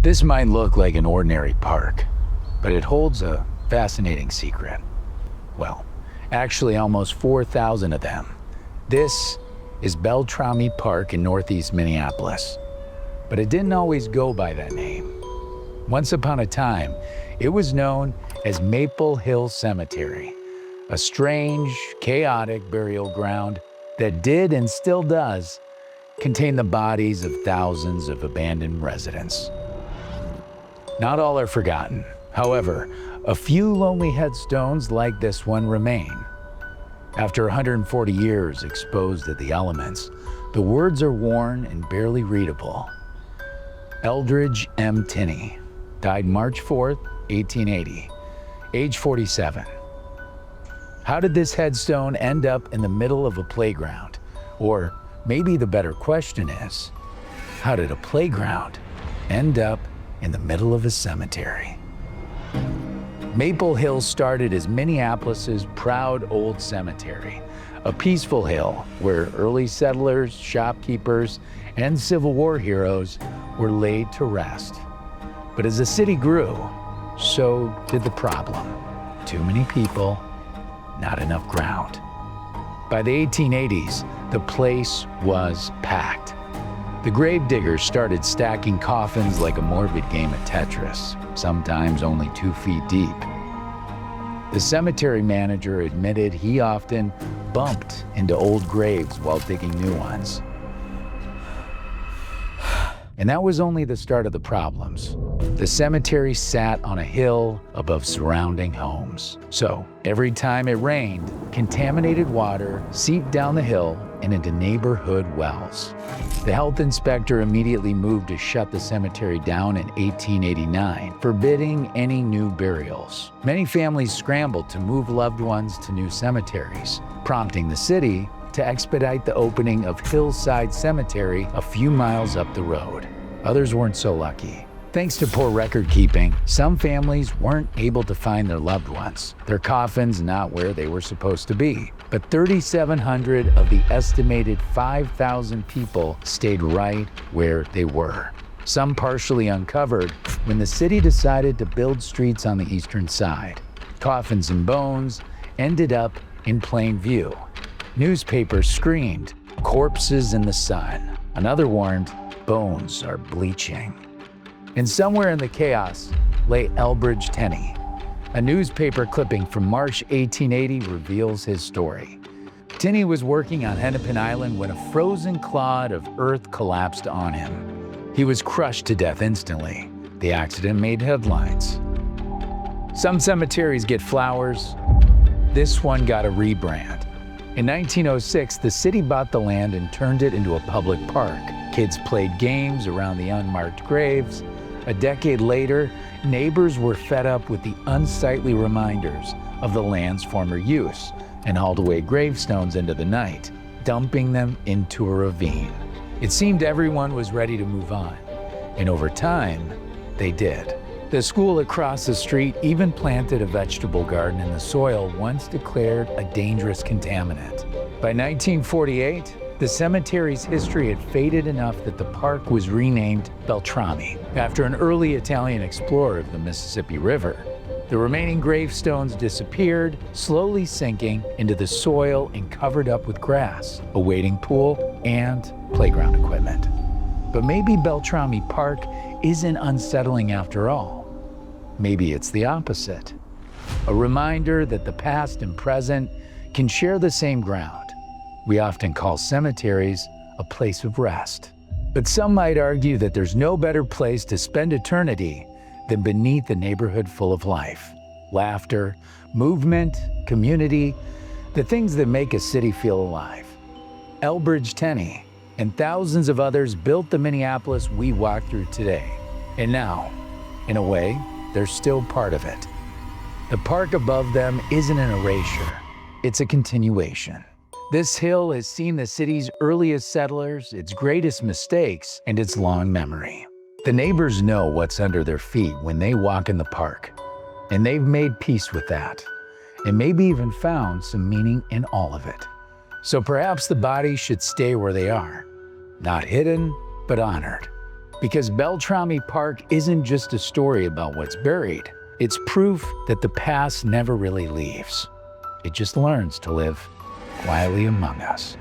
This might look like an ordinary park, but it holds a fascinating secret. Well, actually almost 4,000 of them. This is Beltrami Park in Northeast Minneapolis. But it didn't always go by that name. Once upon a time, it was known as Maple Hill Cemetery, a strange, chaotic burial ground that did and still does contain the bodies of thousands of abandoned residents. Not all are forgotten. However, a few lonely headstones like this one remain. After 140 years exposed to the elements, the words are worn and barely readable. Eldridge M. Tinney died March 4th, 1880, age 47. How did this headstone end up in the middle of a playground? Or maybe the better question is, how did a playground end up in the middle of a cemetery? Maple Hill started as Minneapolis's proud old cemetery, a peaceful hill where early settlers, shopkeepers, and Civil War heroes were laid to rest. But as the city grew, so did the problem. Too many people, not enough ground. By the 1880s, the place was packed. The gravediggers started stacking coffins like a morbid game of Tetris, sometimes only 2 feet deep. The cemetery manager admitted he often bumped into old graves while digging new ones. And that was only the start of the problems. The cemetery sat on a hill above surrounding homes. So every time it rained, contaminated water seeped down the hill and into neighborhood wells. The health inspector immediately moved to shut the cemetery down in 1889, forbidding any new burials. Many families scrambled to move loved ones to new cemeteries, prompting the city to expedite the opening of Hillside Cemetery a few miles up the road. Others weren't so lucky. Thanks to poor record keeping, some families weren't able to find their loved ones, their coffins not where they were supposed to be. But 3,700 of the estimated 5,000 people stayed right where they were, some partially uncovered when the city decided to build streets on the eastern side. Coffins and bones ended up in plain view. Newspapers screamed, "Corpses in the sun." Another warned, "Bones are bleaching." And somewhere in the chaos lay Eldridge Tinney. A newspaper clipping from March 1880 reveals his story. Tinney was working on Hennepin Island when a frozen clod of earth collapsed on him. He was crushed to death instantly. The accident made headlines. Some cemeteries get flowers. This one got a rebrand. In 1906, the city bought the land and turned it into a public park. Kids played games around the unmarked graves. A decade later, neighbors were fed up with the unsightly reminders of the land's former use and hauled away gravestones into the night, dumping them into a ravine. It seemed everyone was ready to move on, and over time, they did. The school across the street even planted a vegetable garden in the soil once declared a dangerous contaminant. By 1948, the cemetery's history had faded enough that the park was renamed Beltrami, after an early Italian explorer of the Mississippi River. The remaining gravestones disappeared, slowly sinking into the soil and covered up with grass, a wading pool, and playground equipment. But maybe Beltrami Park isn't unsettling after all. Maybe it's the opposite. A reminder that the past and present can share the same ground. We often call cemeteries a place of rest. But some might argue that there's no better place to spend eternity than beneath a neighborhood full of life, laughter, movement, community, the things that make a city feel alive. Eldridge Tinney and thousands of others built the Minneapolis we walk through today. And now, in a way, they're still part of it. The park above them isn't an erasure, it's a continuation. This hill has seen the city's earliest settlers, its greatest mistakes, and its long memory. The neighbors know what's under their feet when they walk in the park, and they've made peace with that, and maybe even found some meaning in all of it. So perhaps the bodies should stay where they are, not hidden, but honored. Because Beltrami Park isn't just a story about what's buried. It's proof that the past never really leaves. It just learns to live quietly among us.